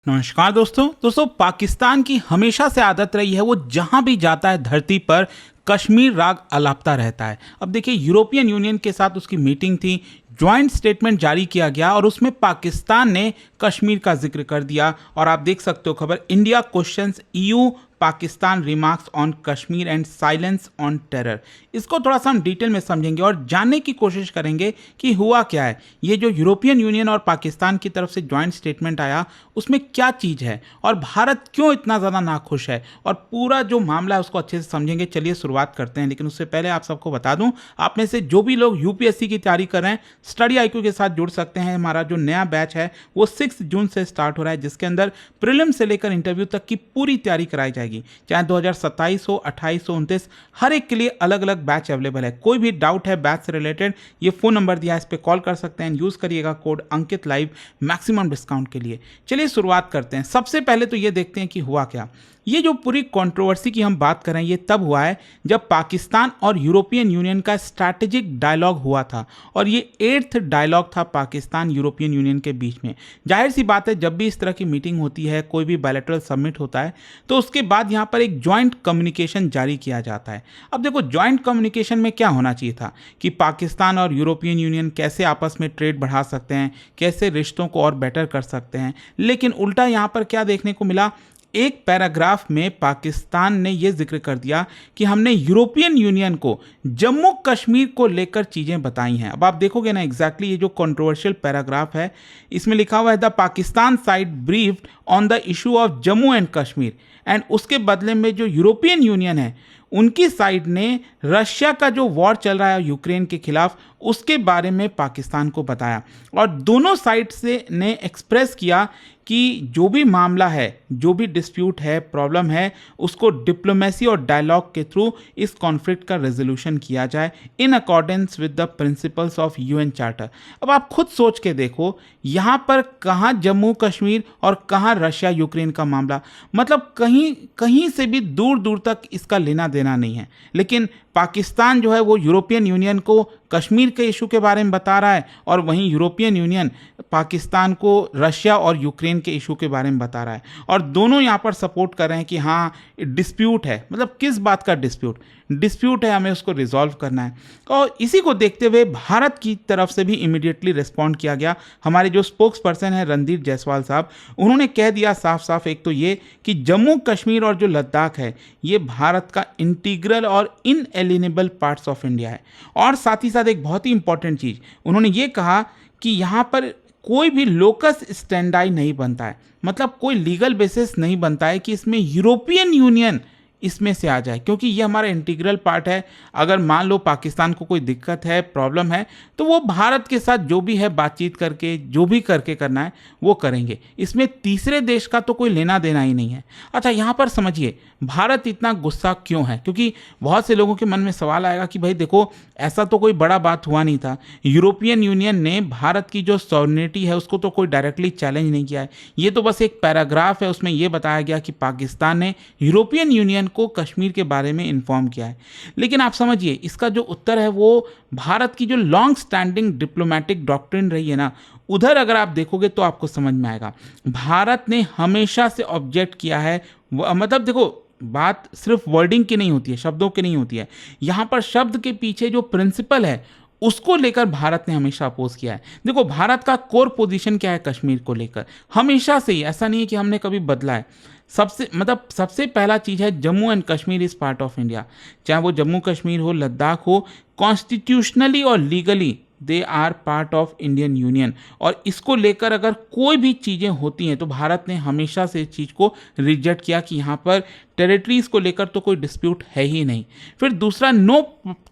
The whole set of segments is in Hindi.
नमस्कार दोस्तों पाकिस्तान की हमेशा से आदत रही है वो जहां भी जाता है धरती पर कश्मीर राग अलापता रहता है। अब देखिए यूरोपियन यूनियन के साथ उसकी मीटिंग थी, ज्वाइंट स्टेटमेंट जारी किया गया और उसमें पाकिस्तान ने कश्मीर का जिक्र कर दिया। और आप देख सकते हो खबर, India questions EU Pakistan remarks on Kashmir and silence on terror. इसको थोड़ा सा हम डिटेल में समझेंगे और जानने की कोशिश करेंगे कि हुआ क्या है। ये जो यूरोपियन यूनियन और पाकिस्तान की तरफ से ज्वाइंट स्टेटमेंट आया उसमें क्या चीज़ है और भारत क्यों इतना ज़्यादा नाखुश है, और पूरा जो मामला है उसको अच्छे से समझेंगे। चलिए शुरुआत करते हैं, लेकिन उससे पहले आप सबको बता दूं, आप में से जो भी लोग यूपीएससी की तैयारी कर रहे हैं स्टडी आईक्यू के साथ जुड़ सकते हैं। हमारा जो नया बैच है वो 6 जून से स्टार्ट हो रहा है, जिसके अंदर प्रीलिम से लेकर इंटरव्यू तक की पूरी तैयारी कराई जाएगी। चाहे 2027 हो, 28 हो, 29, हर एक के लिए अलग अलग बैच अवेलेबल है। कोई भी डाउट है बैच से रिलेटेड, ये फोन नंबर दिया है, इस पर कॉल कर सकते हैं। यूज करिएगा कोड अंकित लाइव मैक्सिमम डिस्काउंट के लिए। चलिए शुरुआत करते हैं। सबसे पहले तो ये देखते हैं कि हुआ क्या। ये जो पूरी कंट्रोवर्सी की हम बात कर रहे हैं ये तब हुआ है जब पाकिस्तान और यूरोपियन यूनियन का स्ट्रैटेजिक डायलॉग हुआ था, और ये 8th डायलॉग था पाकिस्तान यूरोपियन यूनियन के बीच में। जाहिर सी बात है, जब भी इस तरह की मीटिंग होती है, कोई भी बायलैटरल समिट होता है, तो उसके बाद यहाँ पर एक ज्वाइंट कम्युनिकेशन जारी किया जाता है। अब देखो, ज्वाइंट कम्युनिकेशन में क्या होना चाहिए था कि पाकिस्तान और यूरोपियन यूनियन कैसे आपस में ट्रेड बढ़ा सकते हैं, कैसे रिश्तों को और बेटर कर सकते हैं। लेकिन उल्टा यहाँ पर क्या देखने को मिला, एक पैराग्राफ में पाकिस्तान ने यह जिक्र कर दिया कि हमने यूरोपियन यूनियन को जम्मू कश्मीर को लेकर चीज़ें बताई हैं। अब आप देखोगे ना एग्जैक्टली ये जो कंट्रोवर्शियल पैराग्राफ है, इसमें लिखा हुआ है the Pakistan side briefed on the issue of Jammu and Kashmir, and उसके बदले में जो यूरोपियन यूनियन है उनकी साइड ने रशिया का जो वॉर चल रहा है यूक्रेन के खिलाफ उसके बारे में पाकिस्तान को बताया। और दोनों साइड से ने एक्सप्रेस किया कि जो भी मामला है, जो भी डिस्प्यूट है, प्रॉब्लम है, उसको डिप्लोमेसी और डायलॉग के थ्रू इस कॉन्फ्लिक्ट का रेजोल्यूशन किया जाए in accordance with the principles of UN charter. अब आप खुद सोच के देखो, यहाँ पर कहाँ जम्मू कश्मीर और कहाँ रशिया यूक्रेन का मामला, मतलब कहीं कहीं से भी दूर दूर तक इसका लेना देना नहीं है। लेकिन पाकिस्तान जो है वो यूरोपियन यूनियन को कश्मीर के इशू के बारे में बता रहा है, और वहीं यूरोपियन यूनियन पाकिस्तान को रशिया और यूक्रेन के इशू के बारे में बता रहा है। और दोनों यहाँ पर सपोर्ट कर रहे हैं कि हाँ डिस्प्यूट है, मतलब किस बात का डिस्प्यूट है, हमें उसको रिजॉल्व करना है। और इसी को देखते हुए भारत की तरफ से भी इमीडिएटली रिस्पॉन्ड किया गया। हमारे जो स्पोक्स पर्सन है रणधीर जायसवाल साहब, उन्होंने कह दिया साफ साफ, एक तो ये कि जम्मू कश्मीर और जो लद्दाख है ये भारत का इंटीग्रल और इनएलिनेबल पार्ट्स ऑफ इंडिया है। और साथ ही साथ एक बहुत ही इंपॉर्टेंट चीज़ उन्होंने ये कहा कि यहाँ पर कोई भी लोकस स्टैंडाई नहीं बनता है, मतलब कोई लीगल बेसिस नहीं बनता है कि इसमें यूरोपियन यूनियन इसमें से आ जाए, क्योंकि ये हमारा इंटीग्रल पार्ट है। अगर मान लो पाकिस्तान को कोई दिक्कत है, प्रॉब्लम है, तो वो भारत के साथ जो भी है बातचीत करके, जो भी करके करना है वो करेंगे। इसमें तीसरे देश का तो कोई लेना देना ही नहीं है। अच्छा, यहाँ पर समझिए भारत इतना गुस्सा क्यों है, क्योंकि बहुत से लोगों के मन में सवाल आएगा कि भाई देखो, ऐसा तो कोई बड़ा बात हुआ नहीं था। यूरोपियन यूनियन ने भारत की जो सॉवरेनिटी है उसको तो कोई डायरेक्टली चैलेंज नहीं किया है। ये तो बस एक पैराग्राफ है, उसमें यह बताया गया कि पाकिस्तान ने यूरोपियन यूनियन को कश्मीर के बारे में इन्फॉर्म किया है। लेकिन आप समझिए इसका जो उत्तर है वो भारत की जो लॉन्ग स्टैंडिंग डिप्लोमेटिक डॉक्ट्रिन रही है ना, उधर अगर आप देखोगे तो आपको समझ में आएगा। भारत ने हमेशा से ऑब्जेक्ट किया है, मतलब देखो बात सिर्फ वर्डिंग की नहीं होती है, शब्दों की नहीं होती है। यहाँ पर शब्द के पीछे जो प्रिंसिपल है उसको लेकर भारत ने हमेशा अपोज किया है। देखो भारत का कोर पोजीशन क्या है कश्मीर को लेकर, हमेशा से ही, ऐसा नहीं है कि हमने कभी बदला है। सबसे पहला चीज़ है Jammu and Kashmir is part of India. चाहे वो जम्मू कश्मीर हो, लद्दाख हो, कॉन्स्टिट्यूशनली और legally they are part of Indian union. और इसको लेकर अगर कोई भी चीज़ें होती हैं तो भारत ने हमेशा से इस चीज़ को रिजेक्ट किया कि यहाँ पर टेरिटरीज को लेकर तो कोई डिस्प्यूट है ही नहीं। फिर दूसरा, नो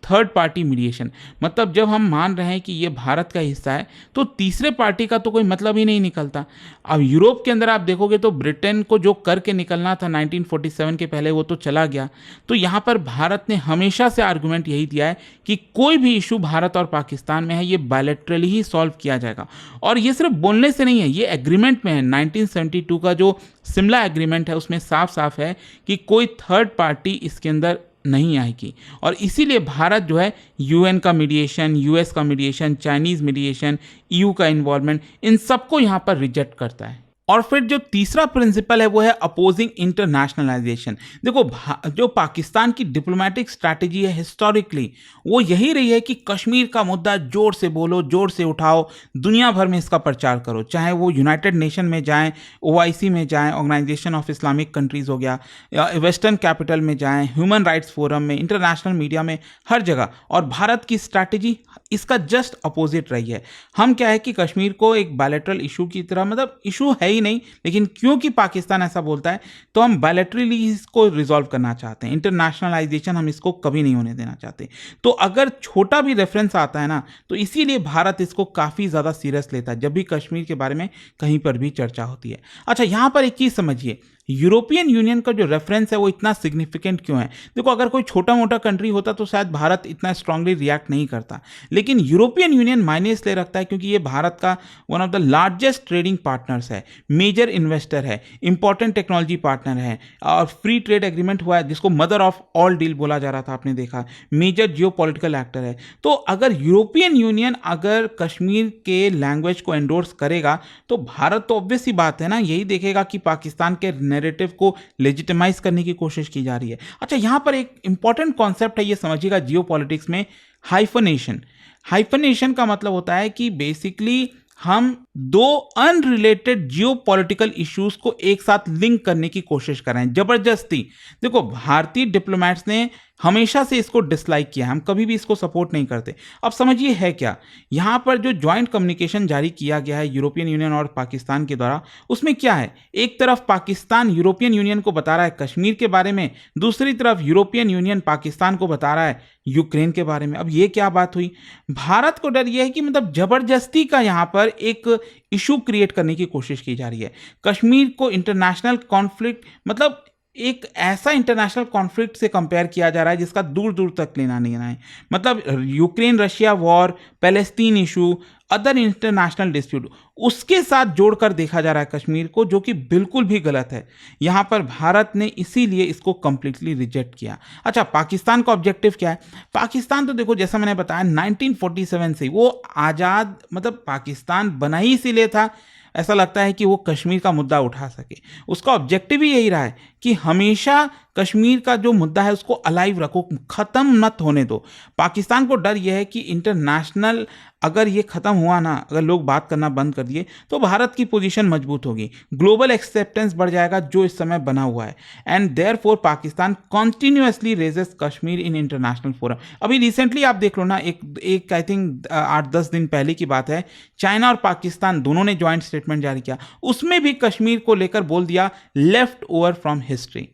थर्ड पार्टी मीडिएशन, मतलब जब हम मान रहे हैं कि ये भारत का हिस्सा है तो तीसरे पार्टी का तो कोई मतलब ही नहीं निकलता। अब यूरोप के अंदर आप देखोगे तो ब्रिटेन को जो करके निकलना था 1947 के पहले वो तो चला गया। तो यहाँ पर भारत ने हमेशा से आर्गुमेंट यही दिया है कि कोई भी इशू भारत और पाकिस्तान में है ये बायलैटरली ही सॉल्व किया जाएगा। और ये सिर्फ बोलने से नहीं है, ये एग्रीमेंट में है। 1972 का जो शिमला एग्रीमेंट है उसमें साफ साफ है कि कोई थर्ड पार्टी इसके अंदर नहीं आएगी। और इसीलिए भारत जो है यूएन का मीडिएशन, यूएस का मीडिएशन, चाइनीज़ मीडिएशन, ईयू का इन्वॉल्वमेंट, इन सबको यहाँ पर रिजेक्ट करता है। और फिर जो तीसरा प्रिंसिपल है वो है अपोजिंग इंटरनेशनलाइजेशन। देखो जो पाकिस्तान की डिप्लोमेटिक स्ट्रैटेजी है हिस्टोरिकली, वो यही रही है कि कश्मीर का मुद्दा जोर से बोलो, जोर से उठाओ, दुनिया भर में इसका प्रचार करो, चाहे वो यूनाइटेड नेशन में जाएं, ओआईसी में जाएं, ऑर्गेनाइजेशन ऑफ इस्लामिक कंट्रीज हो गया, या वेस्टर्न कैपिटल में जाएं, ह्यूमन राइट्स फोरम में, इंटरनेशनल मीडिया में, हर जगह। और भारत की स्ट्रैटेजी इसका जस्ट अपोजिट रही है। हम क्या है कि कश्मीर को एक बायलैटरल इशू की तरह, मतलब इशू है ही नहीं, लेकिन क्योंकि पाकिस्तान ऐसा बोलता है तो हम बायलैटरली इसको रिजॉल्व करना चाहते हैं। इंटरनेशनलाइजेशन हम इसको कभी नहीं होने देना चाहते। तो अगर छोटा भी रेफरेंस आता है ना, तो इसीलिए भारत इसको काफ़ी ज़्यादा सीरियस लेता है जब भी कश्मीर के बारे में कहीं पर भी चर्चा होती है। अच्छा, यहाँ पर एक चीज़ समझिए, यूरोपियन यूनियन का जो रेफरेंस है वो इतना सिग्निफिकेंट क्यों है? देखो, अगर कोई छोटा मोटा कंट्री होता तो शायद भारत इतना स्ट्रांगली रिएक्ट नहीं करता, लेकिन यूरोपियन यूनियन मायने इसलिए रखता है क्योंकि ये भारत का one of the largest trading partners है, मेजर इन्वेस्टर है, इंपॉर्टेंट टेक्नोलॉजी पार्टनर है, और फ्री ट्रेड एग्रीमेंट हुआ है जिसको मदर ऑफ ऑल डील बोला जा रहा था, आपने देखा, मेजर जियो पॉलिटिकल एक्टर है। तो अगर यूरोपियन यूनियन अगर कश्मीर के लैंग्वेज को एंडोर्स करेगा तो भारत तो ऑब्वियस सी बात है ना, यही देखेगा कि पाकिस्तान के नैरेटिव को लेजिटिमाइज करने की कोशिश की जा रही है। अच्छा, यहां पर एक इंपॉर्टेंट कॉन्सेप्ट है, ये समझिएगा जियोपॉलिटिक्स में, हाइफनेशन। हाइफनेशन का मतलब होता है कि बेसिकली हम दो अनरिलेटेड जियोपॉलिटिकल इश्यूज को एक साथ लिंक करने की कोशिश कर रहे हैं जबरदस्ती। देखो, भारतीय डिप्लोमेट्स ने हमेशा से इसको डिसलाइक किया है, हम कभी भी इसको सपोर्ट नहीं करते। अब समझिए है क्या, यहाँ पर जो जॉइंट कम्युनिकेशन जारी किया गया है यूरोपियन यूनियन और पाकिस्तान के द्वारा, उसमें क्या है, एक तरफ पाकिस्तान यूरोपियन यूनियन को बता रहा है कश्मीर के बारे में, दूसरी तरफ यूरोपियन यूनियन पाकिस्तान को बता रहा है यूक्रेन के बारे में। अब ये क्या बात हुई? भारत को डर यह है कि मतलब जबरदस्ती का यहाँ पर एक इशू क्रिएट करने की कोशिश की जा रही है। कश्मीर को इंटरनेशनल कॉन्फ्लिक्ट, मतलब एक ऐसा इंटरनेशनल कॉन्फ्लिक्ट से कंपेयर किया जा रहा है जिसका दूर दूर तक लेना नहीं है। मतलब Ukraine Russia war, Palestine issue, other international dispute, उसके साथ जोड़कर देखा जा रहा है कश्मीर को, जो कि बिल्कुल भी गलत है। यहाँ पर भारत ने इसीलिए इसको कंप्लीटली रिजेक्ट किया। अच्छा, पाकिस्तान का ऑब्जेक्टिव क्या है? पाकिस्तान तो देखो, जैसा मैंने बताया 1947 से वो आज़ाद, मतलब पाकिस्तान बना ही इसीलिए था, ऐसा लगता है कि वो कश्मीर का मुद्दा उठा सके। उसका ऑब्जेक्टिव ही यही रहा है कि हमेशा कश्मीर का जो मुद्दा है उसको अलाइव रखो, ख़त्म मत होने दो। पाकिस्तान को डर यह है कि इंटरनेशनल अगर ये ख़त्म हुआ ना, अगर लोग बात करना बंद कर दिए तो भारत की पोजीशन मजबूत होगी, ग्लोबल एक्सेप्टेंस बढ़ जाएगा जो इस समय बना हुआ है, and therefore Pakistan continuously raises Kashmir in international forum. अभी रिसेंटली आप देख लो ना, एक आई थिंक 8-10 दिन पहले की बात है, चाइना और पाकिस्तान दोनों ने ज्वाइंट स्टेटमेंट जारी किया, उसमें भी कश्मीर को लेकर बोल दिया लेफ्ट ओवर फ्रॉम हिस्ट्री।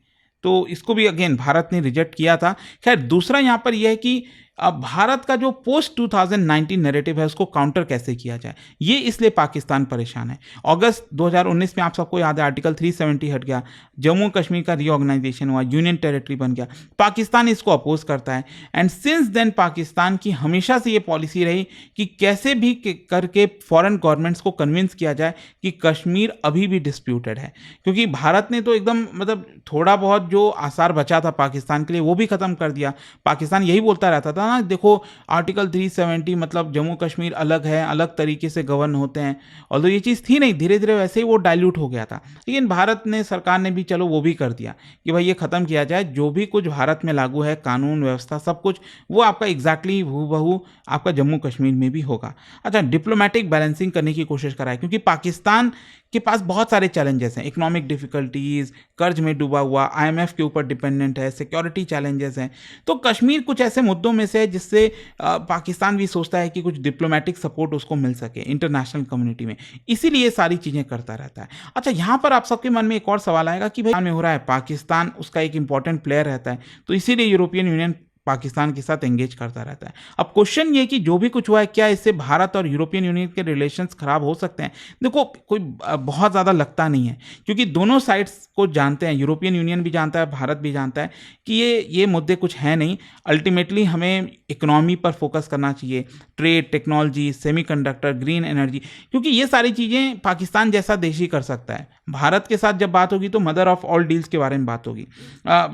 तो इसको भी अगेन भारत ने रिजेक्ट किया था। खैर, दूसरा यहाँ पर यह है कि अब भारत का जो पोस्ट 2019 नैरेटिव है उसको काउंटर कैसे किया जाए, ये इसलिए पाकिस्तान परेशान है। अगस्त 2019 में आप सबको याद है आर्टिकल 370 हट गया, जम्मू कश्मीर का रीऑर्गेनाइजेशन हुआ, यूनियन टेरिटरी बन गया। पाकिस्तान इसको अपोज करता है, एंड सिंस देन पाकिस्तान की हमेशा से ये पॉलिसी रही कि कैसे भी करके फॉरेन गवर्नमेंट्स को कन्विंस किया जाए कि कश्मीर अभी भी डिस्प्यूटेड है। क्योंकि भारत ने तो एकदम, मतलब थोड़ा बहुत जो आसार बचा था पाकिस्तान के लिए वो भी ख़त्म कर दिया। पाकिस्तान यही बोलता रहता था ना, देखो आर्टिकल 370 मतलब जम्मू कश्मीर अलग है, अलग तरीके से गवर्न होते हैं, और ये चीज़ थी नहीं, धीरे धीरे वैसे ही वो डाइल्यूट हो गया था। लेकिन भारत ने, सरकार ने भी चलो वो भी कर दिया कि भाई ये ख़त्म किया जाए, जो भी कुछ भारत में लागू है, कानून व्यवस्था सब कुछ, वो आपका एग्जैक्टली हूबहू आपका जम्मू कश्मीर में भी होगा। अच्छा, डिप्लोमेटिक बैलेंसिंग करने की कोशिश करा है, क्योंकि पाकिस्तान के पास बहुत सारे चैलेंजेस हैं, इकोनॉमिक डिफिकल्टीज, कर्ज में डूबा हुआ, आईएमएफ के ऊपर डिपेंडेंट है, सिक्योरिटी चैलेंजेस हैं। तो कश्मीर कुछ ऐसे मुद्दों में से है जिससे पाकिस्तान भी सोचता है कि कुछ डिप्लोमेटिक सपोर्ट उसको मिल सके इंटरनेशनल कम्युनिटी में, इसीलिए सारी चीज़ें करता रहता है। अच्छा, यहाँ पर आप सबके मन में एक और सवाल आएगा कि भाई में हो रहा है, पाकिस्तान उसका एक इंपॉर्टेंट प्लेयर रहता है, तो इसीलिए यूरोपियन यूनियन पाकिस्तान के साथ एंगेज करता रहता है। अब क्वेश्चन ये कि जो भी कुछ हुआ है, क्या इससे भारत और यूरोपियन यूनियन के रिलेशंस खराब हो सकते हैं? देखो, कोई बहुत ज़्यादा लगता नहीं है, क्योंकि दोनों साइड्स को जानते हैं, यूरोपियन यूनियन भी जानता है, भारत भी जानता है कि ये मुद्दे कुछ है नहीं। अल्टीमेटली हमें इकोनॉमी पर फोकस करना चाहिए, trade, technology, semiconductor, green energy, क्योंकि ये सारी चीज़ें पाकिस्तान जैसा देश ही कर सकता है। भारत के साथ जब बात होगी तो मदर ऑफ ऑल डील्स के बारे में बात होगी।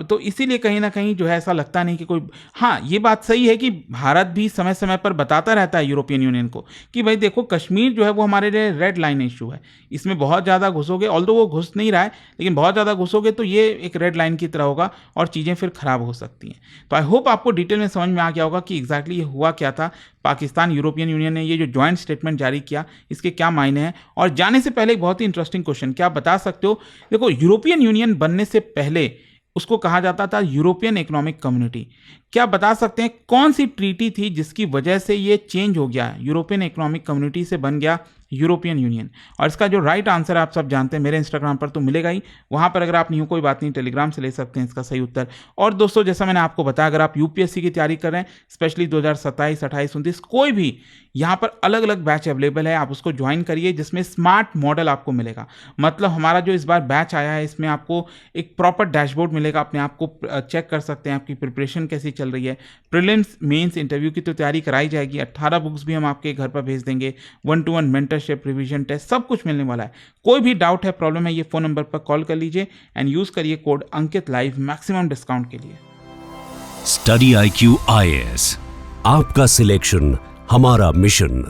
तो इसीलिए कहीं ना कहीं जो है ऐसा लगता नहीं कि कोई, हाँ ये बात सही है कि भारत भी समय समय पर बताता रहता है यूरोपियन यूनियन को कि भाई देखो कश्मीर जो है वो हमारे लिए रेड लाइन इशू है, इसमें बहुत ज़्यादा घुसोगे, ऑल्दो वो घुस नहीं रहा है लेकिन बहुत ज़्यादा घुसोगे तो ये एक रेड लाइन की तरह होगा और चीज़ें फिर खराब हो सकती हैं। तो आई होप आपको डिटेल में समझ में आ गया होगा कि एग्जैक्टली ये हुआ क्या था, पाकिस्तान यूरोपियन यूनियन ने ये जो ज्वाइंट स्टेटमेंट जारी किया इसके क्या मायने हैं। और जाने से पहले एक बहुत ही इंटरेस्टिंग क्वेश्चन, क्या आप बता सकते हो, देखो यूरोपियन यूनियन बनने से पहले उसको कहा जाता था यूरोपियन इकोनॉमिक कम्युनिटी। क्या बता सकते हैं कौन सी ट्रीटी थी जिसकी वजह से ये चेंज हो गया, यूरोपियन इकोनॉमिक कम्युनिटी से बन गया यूरोपियन यूनियन? और इसका जो राइट आंसर आप सब जानते हैं, मेरे इंस्टाग्राम पर तो मिलेगा ही, वहाँ पर अगर आप नहीं हो कोई बात नहीं, टेलीग्राम से ले सकते हैं इसका सही उत्तर। और दोस्तों जैसा मैंने आपको बताया, अगर आप यूपीएससी की तैयारी कर रहे हैं, स्पेशली 2027, 28, 29, कोई भी यहाँ पर अलग अलग बैच अवेलेबल है, आप उसको ज्वाइन करिए जिसमें स्मार्ट मॉडल आपको मिलेगा। मतलब हमारा जो इस बार बैच आया है इसमें आपको एक प्रॉपर डैशबोर्ड मिलेगा, अपने आप को चेक कर सकते हैं आपकी प्रिपरेशन कैसी चल रही है। प्रीलिम्स मेंस इंटरव्यू की तो तैयारी कराई जाएगी, 18 बुक्स भी हम आपके घर पर भेज देंगे, 1-to-1 मेंटरशिप, रिवीजन टेस्ट, सब कुछ मिलने वाला है। कोई भी डाउट है, प्रॉब्लम है, ये फोन नंबर पर कॉल कर लीजिए एंड यूज करिए कोड अंकित लाइव मैक्सिमम डिस्काउंट के लिए। स्टडी IQ IAS, आपका सिलेक्शन हमारा मिशन।